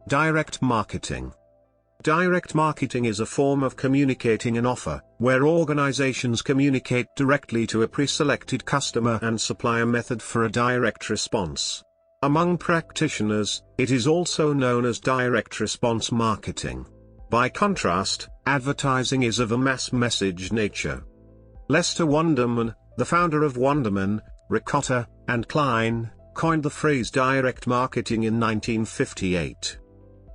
Direct marketing. Direct marketing is a form of communicating an offer, where organizations communicate directly to a pre-selected customer and supply a method for a direct response. Among practitioners, it is also known as direct response marketing. By contrast, advertising is of a mass message nature. Lester Wunderman, the founder of Wunderman, Ricotta, and Klein, coined the phrase direct marketing in 1958.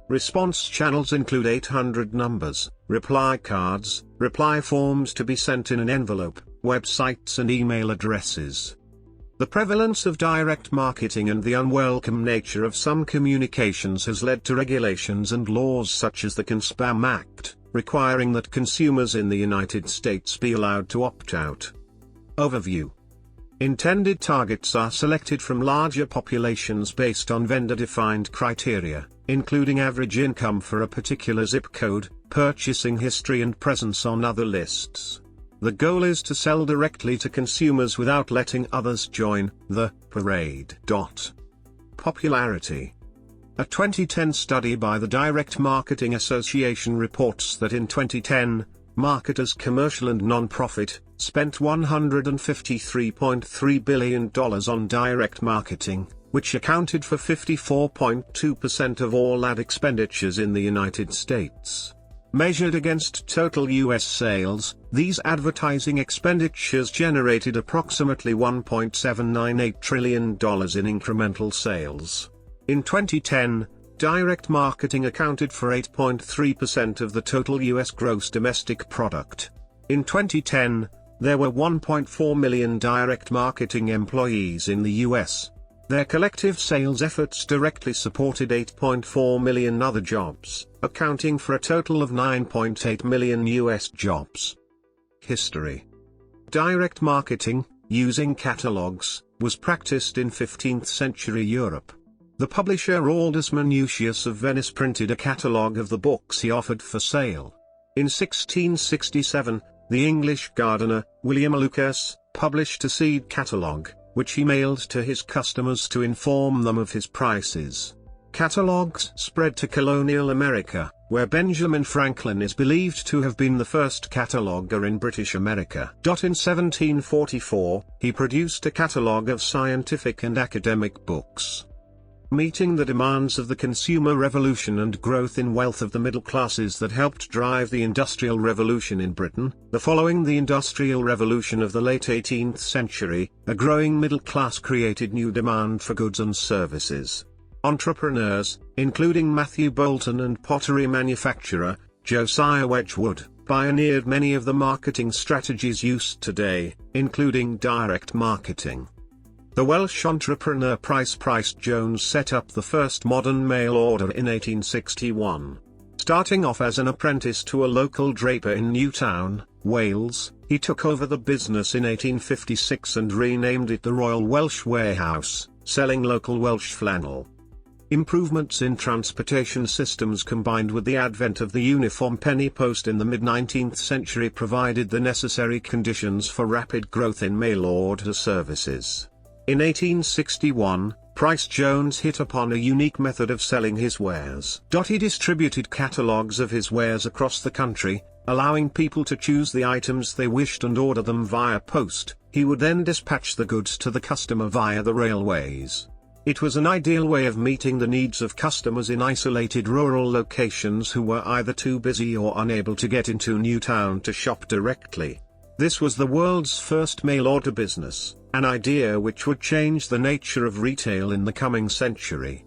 Response channels include 800 numbers, reply cards, reply forms to be sent in an envelope, websites and email addresses. The prevalence of direct marketing and the unwelcome nature of some communications has led to regulations and laws such as the Spam Act, requiring that consumers in the United States be allowed to opt out. Overview. Intended targets are selected from larger populations based on vendor-defined criteria, including average income for a particular zip code, purchasing history and presence on other lists. The goal is to sell directly to consumers without letting others join the parade. Popularity. A 2010 study by the Direct Marketing Association reports that in 2010, marketers commercial and non-profit, spent $153.3 billion on direct marketing, which accounted for 54.2% of all ad expenditures in the United States. Measured against total U.S. sales, these advertising expenditures generated approximately $1.798 trillion in incremental sales. In 2010, direct marketing accounted for 8.3% of the total U.S. gross domestic product. In 2010, there were 1.4 million direct marketing employees in the U.S. Their collective sales efforts directly supported 8.4 million other jobs, accounting for a total of 9.8 million U.S. jobs. History. Direct marketing, using catalogs, was practiced in 15th century Europe. The publisher Aldus Manutius of Venice printed a catalogue of the books he offered for sale. In 1667, the English gardener, William Lucas, published a seed catalogue, which he mailed to his customers to inform them of his prices. Catalogues spread to colonial America, where Benjamin Franklin is believed to have been the first cataloguer in British America. In 1744, he produced a catalogue of scientific and academic books. Meeting the demands of the consumer revolution and growth in wealth of the middle classes that helped drive the Industrial Revolution in Britain, following the Industrial Revolution of the late 18th century, a growing middle class created new demand for goods and services. Entrepreneurs, including Matthew Boulton and pottery manufacturer, Josiah Wedgwood, pioneered many of the marketing strategies used today, including direct marketing. The Welsh entrepreneur Pryce Jones set up the first modern mail order in 1861. Starting off as an apprentice to a local draper in Newtown, Wales, he took over the business in 1856 and renamed it the Royal Welsh Warehouse, selling local Welsh flannel. Improvements in transportation systems combined with the advent of the uniform penny post in the mid-19th century provided the necessary conditions for rapid growth in mail order services. In 1861, Pryce Jones hit upon a unique method of selling his wares. He distributed catalogues of his wares across the country, allowing people to choose the items they wished and order them via post. He would then dispatch the goods to the customer via the railways. It was an ideal way of meeting the needs of customers in isolated rural locations who were either too busy or unable to get into Newtown to shop directly. This was the world's first mail order business, an idea which would change the nature of retail in the coming century.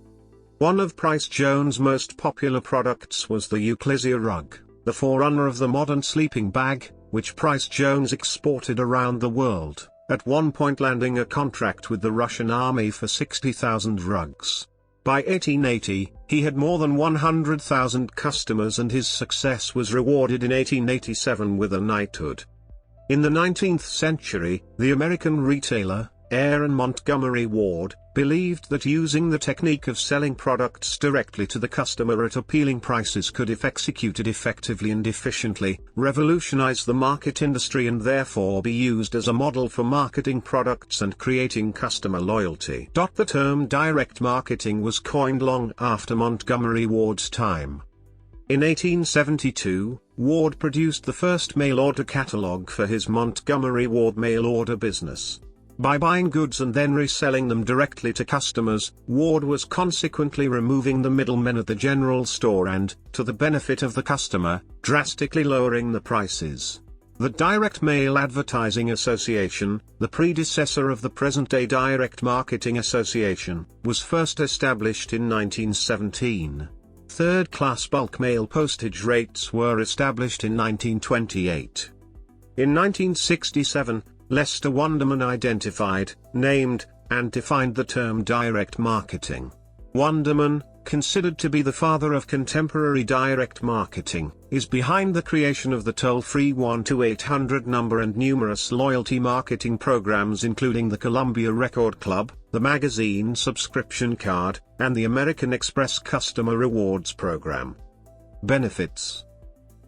One of Pryce Jones' most popular products was the Euklisia Rug, the forerunner of the modern sleeping bag, which Pryce Jones exported around the world, at one point landing a contract with the Russian army for 60,000 rugs. By 1880, he had more than 100,000 customers and his success was rewarded in 1887 with a knighthood. In the 19th century, the American retailer, Eyre and Montgomery Ward, believed that using the technique of selling products directly to the customer at appealing prices could, if executed effectively and efficiently, revolutionize the market industry and therefore be used as a model for marketing products and creating customer loyalty. The term direct marketing was coined long after Montgomery Ward's time. In 1872, Ward produced the first mail order catalog for his Montgomery Ward mail order business. By buying goods and then reselling them directly to customers, Ward was consequently removing the middlemen at the general store and, to the benefit of the customer, drastically lowering the prices. The Direct Mail Advertising Association, the predecessor of the present-day Direct Marketing Association, was first established in 1917. Third-class bulk mail postage rates were established in 1928. In 1967, Lester Wunderman identified, named, and defined the term direct marketing. Wunderman, considered to be the father of contemporary direct marketing, is behind the creation of the toll-free 1-800 number and numerous loyalty marketing programs including the Columbia Record Club, the magazine subscription card, and the American Express Customer Rewards program. Benefits.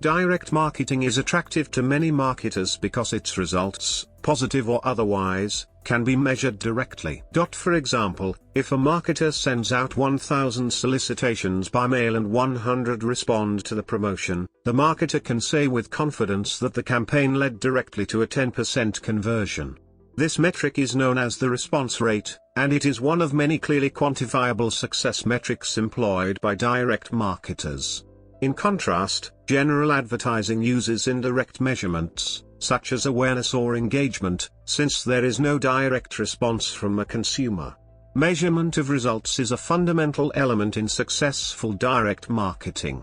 Direct marketing is attractive to many marketers because its results, positive or otherwise, can be measured directly. For example, if a marketer sends out 1,000 solicitations by mail and 100 respond to the promotion, the marketer can say with confidence that the campaign led directly to a 10% conversion. This metric is known as the response rate, and it is one of many clearly quantifiable success metrics employed by direct marketers. In contrast, general advertising uses indirect measurements, such as awareness or engagement, since there is no direct response from a consumer. Measurement of results is a fundamental element in successful direct marketing.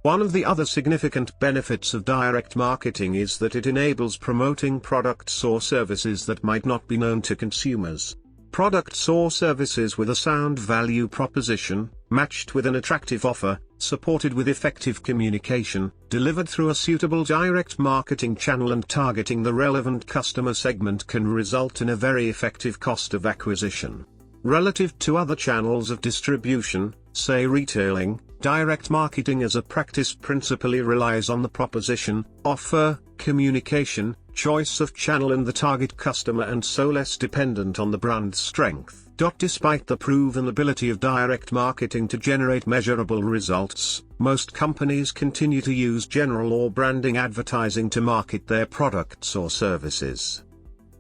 One of the other significant benefits of direct marketing is that it enables promoting products or services that might not be known to consumers. Products or services with a sound value proposition, matched with an attractive offer, supported with effective communication, delivered through a suitable direct marketing channel and targeting the relevant customer segment can result in a very effective cost of acquisition. Relative to other channels of distribution, say retailing, direct marketing as a practice principally relies on the proposition, offer, communication, choice of channel and the target customer, and so less dependent on the brand strength. Despite the proven ability of direct marketing to generate measurable results, most companies continue to use general or branding advertising to market their products or services.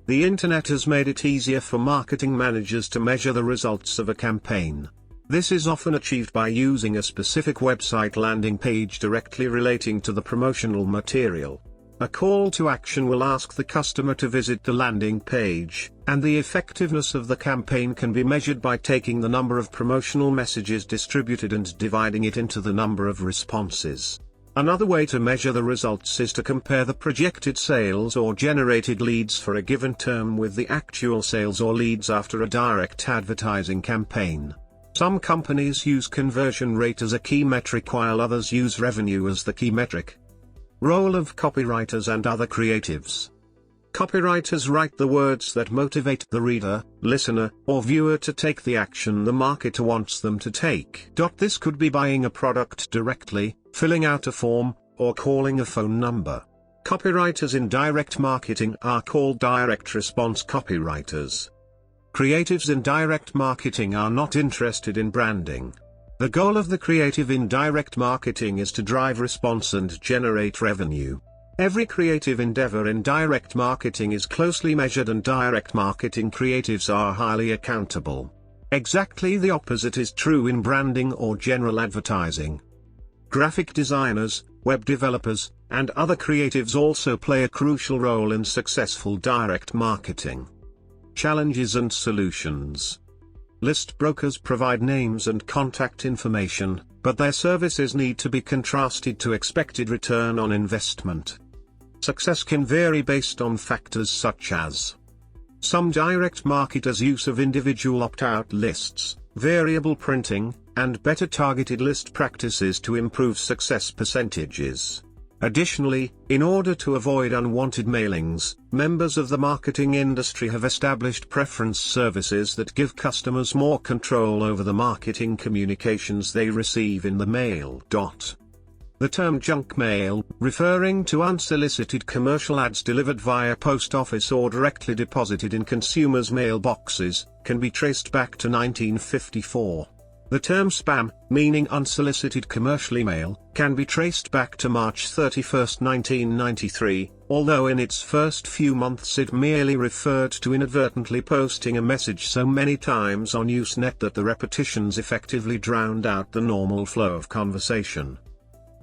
The internet has made it easier for marketing managers to measure the results of a campaign. This is often achieved by using a specific website landing page directly relating to the promotional material. A call to action will ask the customer to visit the landing page, and the effectiveness of the campaign can be measured by taking the number of promotional messages distributed and dividing it into the number of responses. Another way to measure the results is to compare the projected sales or generated leads for a given term with the actual sales or leads after a direct advertising campaign. Some companies use conversion rate as a key metric while others use revenue as the key metric. Role of copywriters and other creatives. Copywriters write the words that motivate the reader, listener, or viewer to take the action the marketer wants them to take. This could be buying a product directly, filling out a form, or calling a phone number. Copywriters in direct marketing are called direct response copywriters. Creatives in direct marketing are not interested in branding. The goal of the creative in direct marketing is to drive response and generate revenue. Every creative endeavor in direct marketing is closely measured and direct marketing creatives are highly accountable. Exactly the opposite is true in branding or general advertising. Graphic designers, web developers, and other creatives also play a crucial role in successful direct marketing. Challenges and solutions. List brokers provide names and contact information, but their services need to be contrasted to expected return on investment. Success can vary based on factors such as some direct marketers' use of individual opt-out lists, variable printing, and better targeted list practices to improve success percentages. Additionally, in order to avoid unwanted mailings, members of the marketing industry have established preference services that give customers more control over the marketing communications they receive in the mail. The term junk mail, referring to unsolicited commercial ads delivered via post office or directly deposited in consumers' mailboxes, can be traced back to 1954. The term spam, meaning unsolicited commercial email, can be traced back to March 31, 1993, although in its first few months it merely referred to inadvertently posting a message so many times on Usenet that the repetitions effectively drowned out the normal flow of conversation.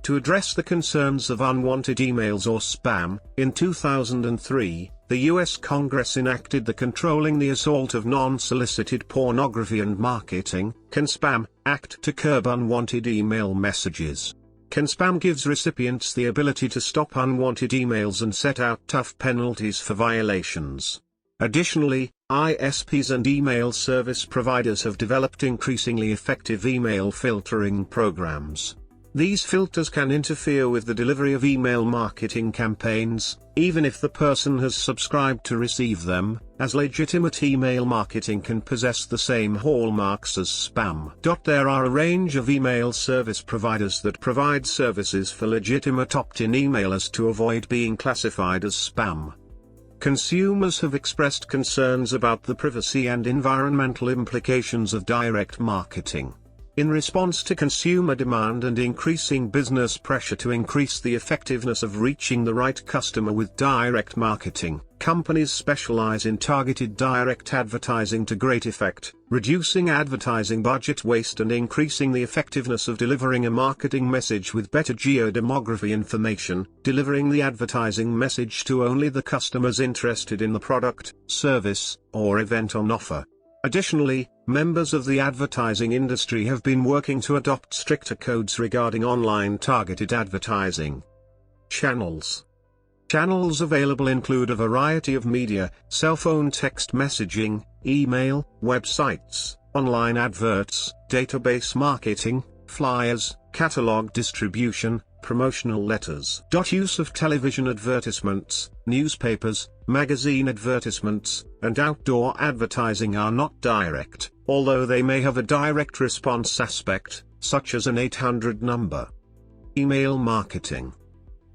To address the concerns of unwanted emails or spam, in 2003, the U.S. Congress enacted the Controlling the Assault of Non-Solicited Pornography and Marketing (ConSpam) Act to curb unwanted email messages. ConSpam gives recipients the ability to stop unwanted emails and set out tough penalties for violations. Additionally, ISPs and email service providers have developed increasingly effective email filtering programs. These filters can interfere with the delivery of email marketing campaigns, even if the person has subscribed to receive them, as legitimate email marketing can possess the same hallmarks as spam. There are a range of email service providers that provide services for legitimate opt-in emailers to avoid being classified as spam. Consumers have expressed concerns about the privacy and environmental implications of direct marketing. In response to consumer demand and increasing business pressure to increase the effectiveness of reaching the right customer with direct marketing, companies specialize in targeted direct advertising to great effect, reducing advertising budget waste and increasing the effectiveness of delivering a marketing message with better geodemography information, delivering the advertising message to only the customers interested in the product, service, or event on offer. Additionally, members of the advertising industry have been working to adopt stricter codes regarding online targeted advertising. Channels. Channels available include a variety of media: cell phone text messaging, email, websites, online adverts, database marketing, flyers, catalog distribution, promotional letters. Use of television advertisements, newspapers, magazine advertisements, and outdoor advertising are not direct, although they may have a direct response aspect, such as an 800 number. Email marketing.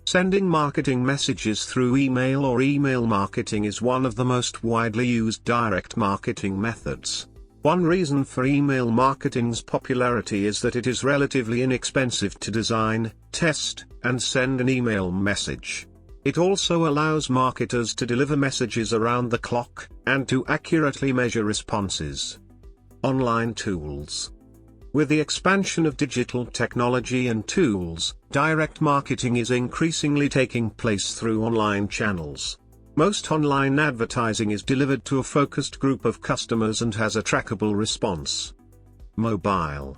Sending marketing messages through email or email marketing is one of the most widely used direct marketing methods. One reason for email marketing's popularity is that it is relatively inexpensive to design, test, and send an email message. It also allows marketers to deliver messages around the clock, and to accurately measure responses. Online tools. With the expansion of digital technology and tools, direct marketing is increasingly taking place through online channels. Most online advertising is delivered to a focused group of customers and has a trackable response. Mobile.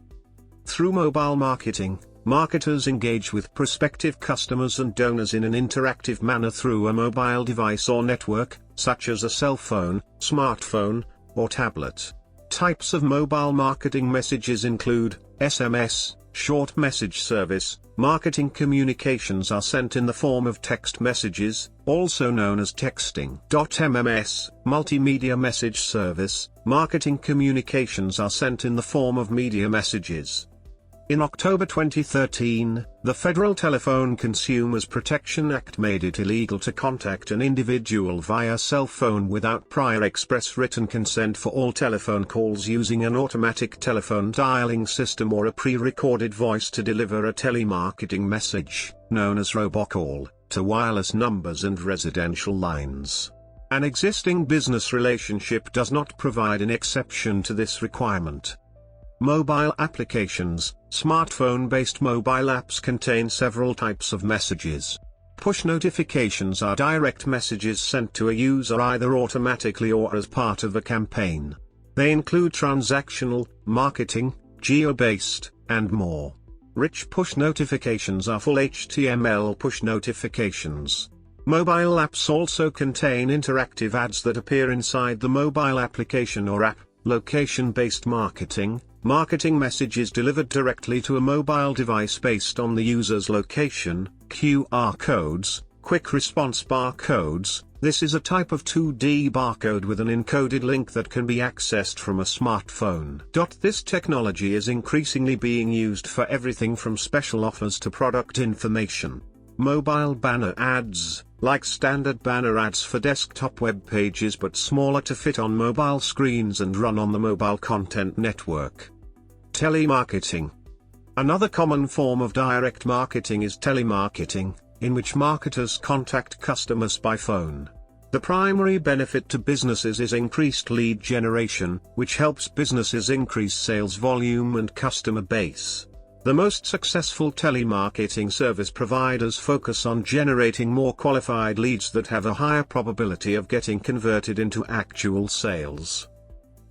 Through mobile marketing, marketers engage with prospective customers and donors in an interactive manner through a mobile device or network, such as a cell phone, smartphone, or tablet. Types of mobile marketing messages include SMS, short message service. Marketing communications are sent in the form of text messages, also known as texting. MMS, multimedia message service. Marketing communications are sent in the form of media messages. In October 2013, the Federal Telephone Consumers Protection Act made it illegal to contact an individual via cell phone without prior express written consent for all telephone calls using an automatic telephone dialing system or a pre-recorded voice to deliver a telemarketing message, known as robocall, to wireless numbers and residential lines. An existing business relationship does not provide an exception to this requirement. Mobile applications. Smartphone-based mobile apps contain several types of messages. Push notifications are direct messages sent to a user either automatically or as part of a campaign. They include transactional, marketing, geo-based, and more. Rich push notifications are full HTML push notifications. Mobile apps also contain interactive ads that appear inside the mobile application or app, Location-based marketing. Marketing messages delivered directly to a mobile device based on the user's location. QR codes, quick response barcodes. This is a type of 2D barcode with an encoded link that can be accessed from a smartphone. This technology is increasingly being used for everything from special offers to product information. Mobile banner ads, like standard banner ads for desktop web pages but smaller to fit on mobile screens and run on the mobile content network. Telemarketing. Another common form of direct marketing is telemarketing, in which marketers contact customers by phone. The primary benefit to businesses is increased lead generation, which helps businesses increase sales volume and customer base. The most successful telemarketing service providers focus on generating more qualified leads that have a higher probability of getting converted into actual sales.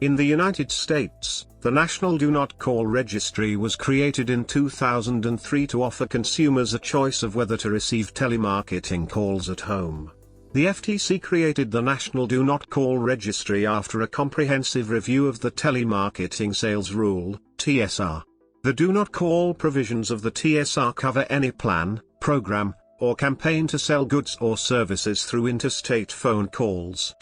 In the United States, the National Do Not Call Registry was created in 2003 to offer consumers a choice of whether to receive telemarketing calls at home. The FTC created the National Do Not Call Registry after a comprehensive review of the Telemarketing Sales Rule, TSR. The Do Not Call provisions of the TSR cover any plan, program, or campaign to sell goods or services through interstate phone calls.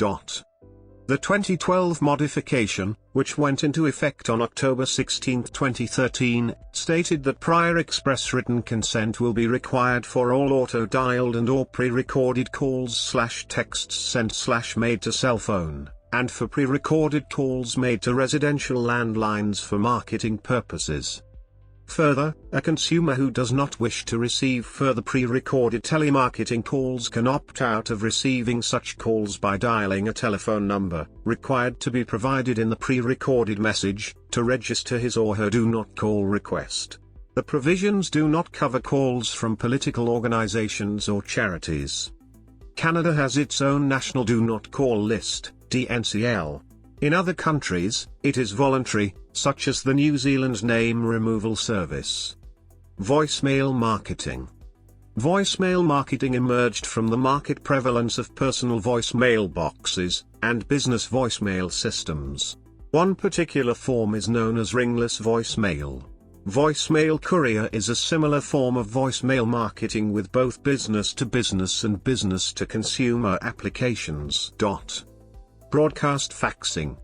The 2012 modification, which went into effect on October 16, 2013, stated that prior express written consent will be required for all auto-dialed and/or pre-recorded calls/texts sent/made to cell phone, and for pre-recorded calls made to residential landlines for marketing purposes. Further, a consumer who does not wish to receive further pre-recorded telemarketing calls can opt out of receiving such calls by dialing a telephone number, required to be provided in the pre-recorded message, to register his or her do not call request. The provisions do not cover calls from political organizations or charities. Canada has its own National Do Not Call List, DNCL. In other countries, it is voluntary, such as the New Zealand Name Removal Service. Voicemail marketing. Voicemail marketing emerged from the market prevalence of personal voicemail boxes and business voicemail systems. One particular form is known as ringless voicemail. Voicemail courier is a similar form of voicemail marketing with both business-to-business and business-to-consumer applications. Broadcast faxing.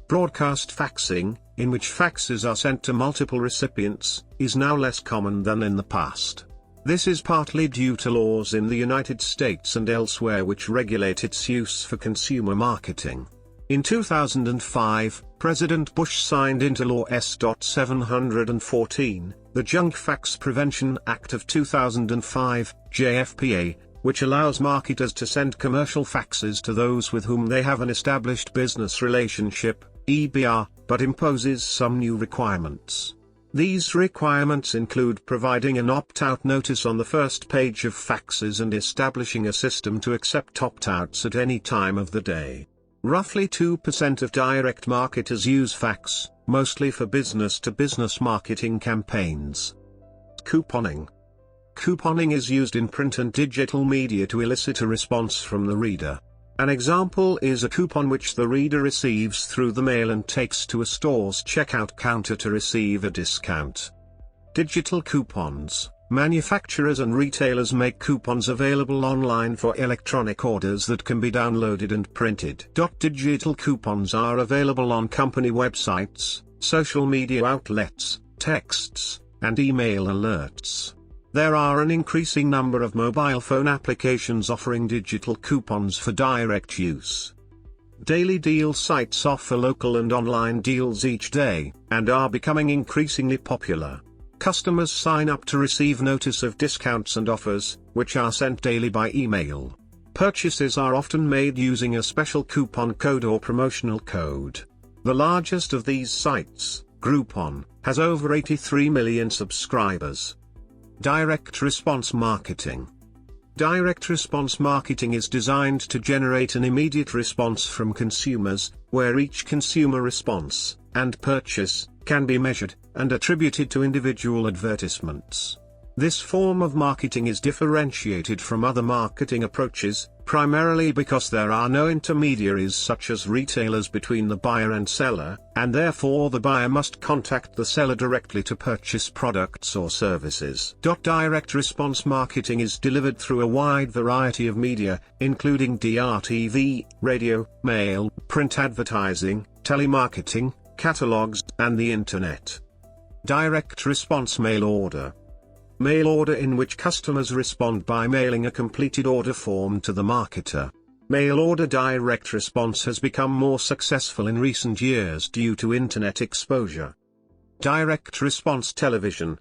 Broadcast faxing, in which faxes are sent to multiple recipients, is now less common than in the past. This is partly due to laws in the United States and elsewhere which regulate its use for consumer marketing. In 2005, President Bush signed into law S.714, the Junk Fax Prevention Act of 2005, JFPA, which allows marketers to send commercial faxes to those with whom they have an established business relationship, EBR, but imposes some new requirements. These requirements include providing an opt-out notice on the first page of faxes and establishing a system to accept opt-outs at any time of the day. Roughly 2% of direct marketers use fax, mostly for business-to-business marketing campaigns. Couponing. Couponing is used in print and digital media to elicit a response from the reader. An example is a coupon which the reader receives through the mail and takes to a store's checkout counter to receive a discount. Digital coupons. Manufacturers and retailers make coupons available online for electronic orders that can be downloaded and printed. Digital coupons are available on company websites, social media outlets, texts, and email alerts. There are an increasing number of mobile phone applications offering digital coupons for direct use. Daily deal sites offer local and online deals each day, and are becoming increasingly popular. Customers sign up to receive notice of discounts and offers, which are sent daily by email. Purchases are often made using a special coupon code or promotional code. The largest of these sites, Groupon, has over 83 million subscribers. Direct response marketing. Direct response marketing is designed to generate an immediate response from consumers, where each consumer response and purchase can be measured and attributed to individual advertisements. This form of marketing is differentiated from other marketing approaches, primarily because there are no intermediaries such as retailers between the buyer and seller, and therefore the buyer must contact the seller directly to purchase products or services. Direct response marketing is delivered through a wide variety of media, including DRTV, radio, mail, print advertising, telemarketing, catalogs, and the internet. Direct response mail order. Mail order in which customers respond by mailing a completed order form to the marketer. Mail order direct response has become more successful in recent years due to internet exposure. Direct response television.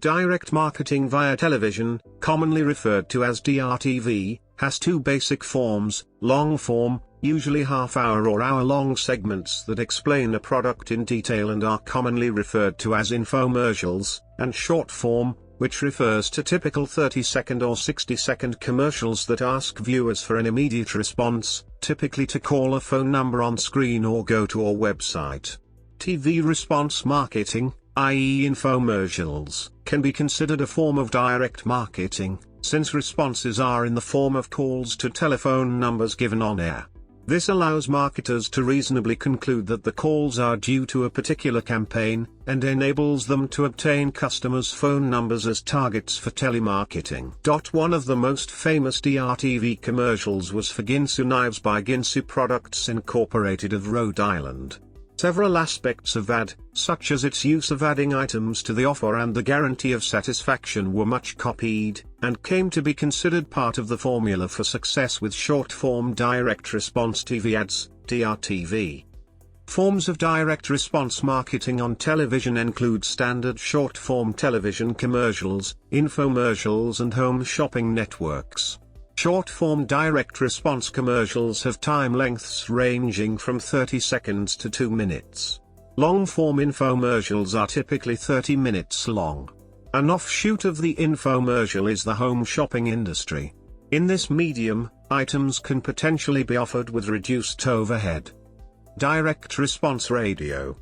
Direct marketing via television, commonly referred to as DRTV, has two basic forms: long form, usually half-hour or hour-long segments that explain a product in detail and are commonly referred to as infomercials, and short form, which refers to typical 30-second or 60-second commercials that ask viewers for an immediate response, typically to call a phone number on screen or go to a website. TV response marketing, i.e. infomercials, can be considered a form of direct marketing, since responses are in the form of calls to telephone numbers given on air. This allows marketers to reasonably conclude that the calls are due to a particular campaign, and enables them to obtain customers' phone numbers as targets for telemarketing. One of the most famous DRTV commercials was for Ginsu Knives by Ginsu Products Incorporated of Rhode Island. Several aspects of ad, such as its use of adding items to the offer and the guarantee of satisfaction, were much copied, and came to be considered part of the formula for success with short-form direct response TV ads, DRTV. Forms of direct response marketing on television include standard short-form television commercials, infomercials, and home shopping networks. Short-form direct response commercials have time lengths ranging from 30 seconds to 2 minutes. Long-form infomercials are typically 30 minutes long. An offshoot of the infomercial is the home shopping industry. In this medium, items can potentially be offered with reduced overhead. Direct response radio.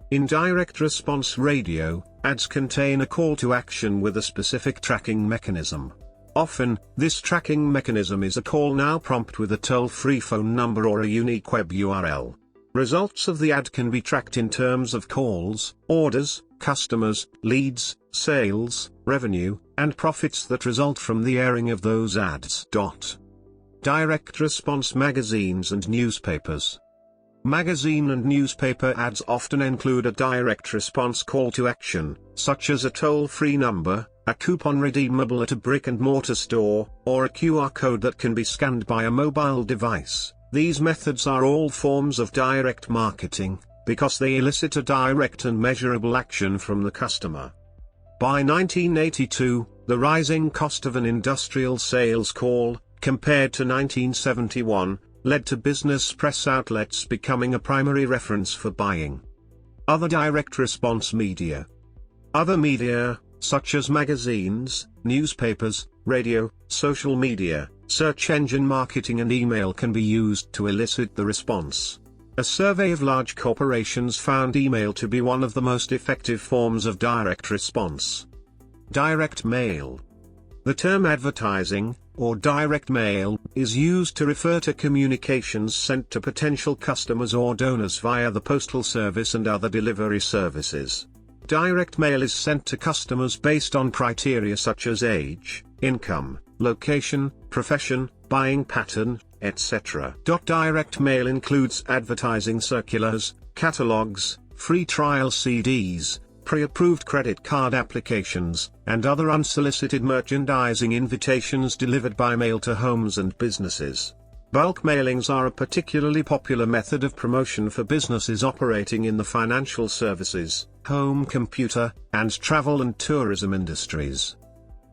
In direct response radio, ads contain a call to action with a specific tracking mechanism. Often, this tracking mechanism is a call now prompt with a toll-free phone number or a unique web URL. Results of the ad can be tracked in terms of calls, orders, customers, leads, sales, revenue, and profits that result from the airing of those ads. Direct response magazines and newspapers. Magazine and newspaper ads often include a direct response call to action, such as a toll-free number, a coupon redeemable at a brick-and-mortar store, or a QR code that can be scanned by a mobile device. These methods are all forms of direct marketing, because they elicit a direct and measurable action from the customer. By 1982, the rising cost of an industrial sales call, compared to 1971, led to business press outlets becoming a primary reference for buying. Other direct response media. Other media, such as magazines, newspapers, radio, social media, search engine marketing, and email, can be used to elicit the response. A survey of large corporations found email to be one of the most effective forms of direct response. Direct mail. The term advertising, or direct mail, is used to refer to communications sent to potential customers or donors via the postal service and other delivery services. Direct mail is sent to customers based on criteria such as age, income, location, profession, buying pattern, etc. Direct mail includes advertising circulars, catalogs, free trial CDs, pre-approved credit card applications, and other unsolicited merchandising invitations delivered by mail to homes and businesses. Bulk mailings are a particularly popular method of promotion for businesses operating in the financial services, home computer, and travel and tourism industries.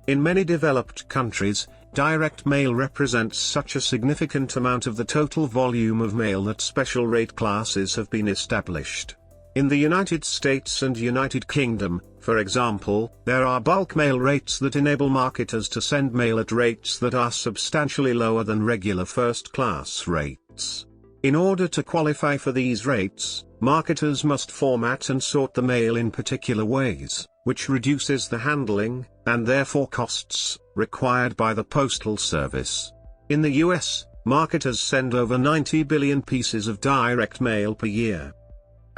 In many developed countries, direct mail represents such a significant amount of the total volume of mail that special rate classes have been established. In the United States and United Kingdom, for example, there are bulk mail rates that enable marketers to send mail at rates that are substantially lower than regular first-class rates. In order to qualify for these rates, marketers must format and sort the mail in particular ways, which reduces the handling, and therefore costs, required by the postal service. In the US, marketers send over 90 billion pieces of direct mail per year.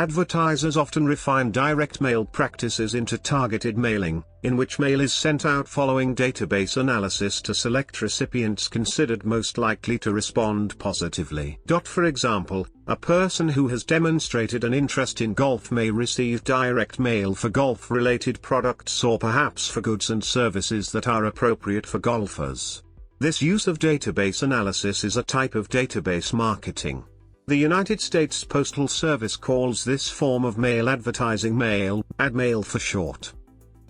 Advertisers often refine direct mail practices into targeted mailing, in which mail is sent out following database analysis to select recipients considered most likely to respond positively. For example, a person who has demonstrated an interest in golf may receive direct mail for golf-related products or perhaps for goods and services that are appropriate for golfers. This use of database analysis is a type of database marketing. The United States Postal Service calls this form of mail advertising mail, ad mail for short.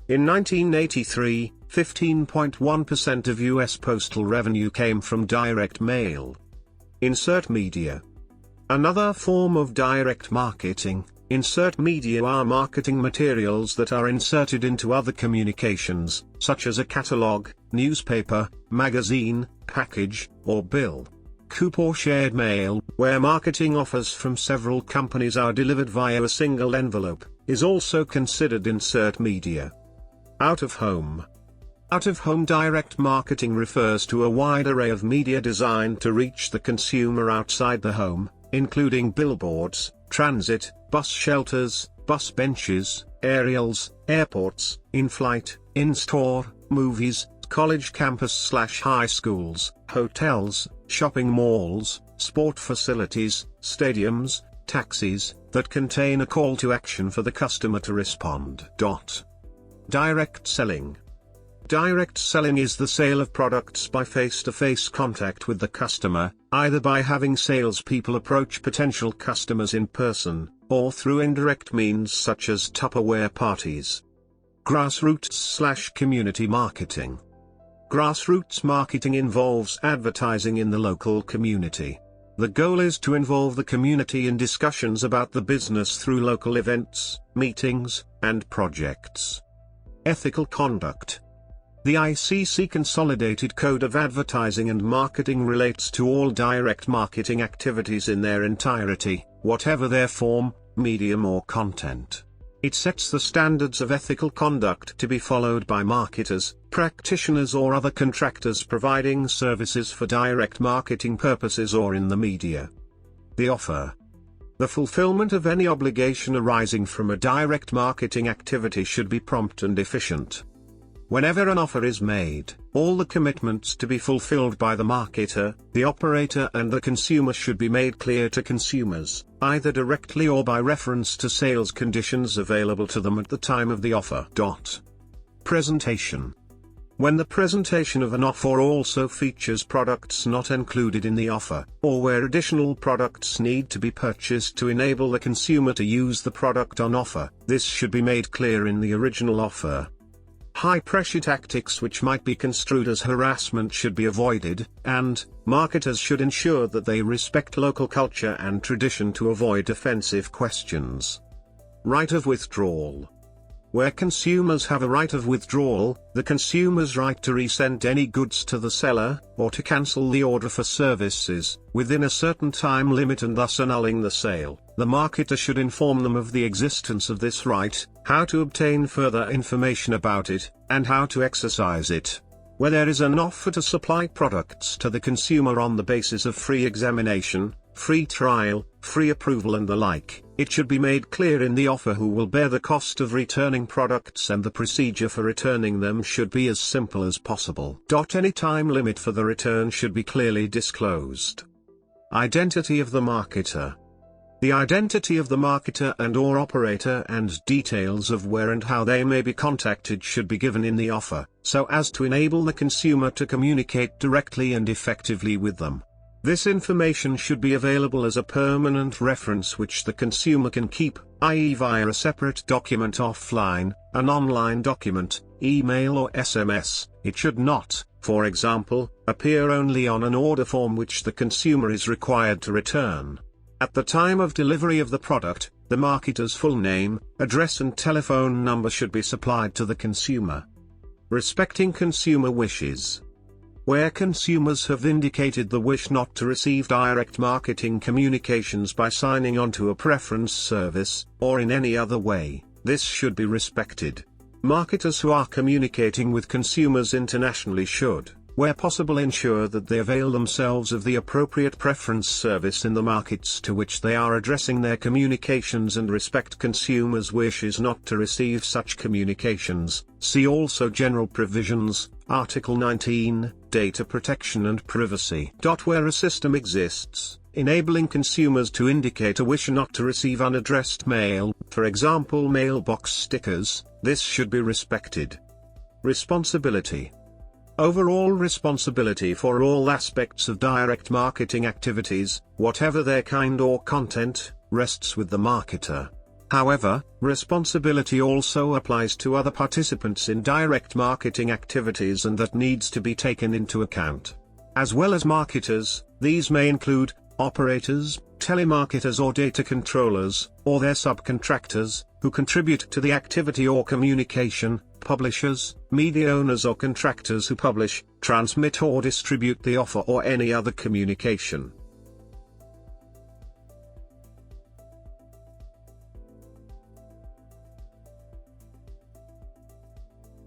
In 1983, 15.1% of U.S. postal revenue came from direct mail. Insert media. Another form of direct marketing. Insert media are marketing materials that are inserted into other communications, such as a catalog, newspaper, magazine, package, or bill. Coupon shared mail, where marketing offers from several companies are delivered via a single envelope, is also considered insert media. Out-of-home. Out-of-home direct marketing refers to a wide array of media designed to reach the consumer outside the home, including billboards, transit, bus shelters, bus benches, aerials, airports, in-flight, in-store, movies, college campus/high schools, hotels, shopping malls, sport facilities, stadiums, taxis, that contain a call to action for the customer to respond. Direct selling. Direct selling is the sale of products by face-to-face contact with the customer, either by having salespeople approach potential customers in person, or through indirect means such as Tupperware parties. Grassroots/community marketing. Grassroots marketing involves advertising in the local community. The goal is to involve the community in discussions about the business through local events, meetings, and projects. Ethical conduct. The ICC Consolidated Code of Advertising and Marketing relates to all direct marketing activities in their entirety, whatever their form, medium or content. It sets the standards of ethical conduct to be followed by marketers, practitioners or other contractors providing services for direct marketing purposes or in the media. The offer. The fulfillment of any obligation arising from a direct marketing activity should be prompt and efficient. Whenever an offer is made, all the commitments to be fulfilled by the marketer, the operator and the consumer should be made clear to consumers, either directly or by reference to sales conditions available to them at the time of the offer. Presentation. When the presentation of an offer also features products not included in the offer, or where additional products need to be purchased to enable the consumer to use the product on offer, this should be made clear in the original offer. High-pressure tactics which might be construed as harassment should be avoided, and marketers should ensure that they respect local culture and tradition to avoid offensive questions. Right of withdrawal. Where consumers have a right of withdrawal, the consumer's right to resend any goods to the seller, or to cancel the order for services, within a certain time limit and thus annulling the sale, the marketer should inform them of the existence of this right, how to obtain further information about it, and how to exercise it. Where there is an offer to supply products to the consumer on the basis of free examination, free trial, free approval and the like, it should be made clear in the offer who will bear the cost of returning products and the procedure for returning them should be as simple as possible. Any time limit for the return should be clearly disclosed. Identity of the marketer. The identity of the marketer and/or operator and details of where and how they may be contacted should be given in the offer, so as to enable the consumer to communicate directly and effectively with them. This information should be available as a permanent reference which the consumer can keep, i.e. via a separate document offline, an online document, email or SMS. It should not, for example, appear only on an order form which the consumer is required to return. At the time of delivery of the product, the marketer's full name, address and telephone number should be supplied to the consumer. Respecting consumer wishes. Where consumers have indicated the wish not to receive direct marketing communications by signing on to a preference service, or in any other way, this should be respected. Marketers who are communicating with consumers internationally should Where possible, ensure that they avail themselves of the appropriate preference service in the markets to which they are addressing their communications and respect consumers' wishes not to receive such communications. See also General Provisions, Article 19, Data Protection and Privacy. Where a system exists, enabling consumers to indicate a wish not to receive unaddressed mail, for example mailbox stickers, this should be respected. Responsibility. Overall responsibility for all aspects of direct marketing activities, whatever their kind or content, rests with the marketer. However, responsibility also applies to other participants in direct marketing activities, and that needs to be taken into account. As well as marketers, these may include operators, telemarketers or data controllers, or their subcontractors, who contribute to the activity or communication, publishers, media owners or contractors who publish, transmit or distribute the offer or any other communication.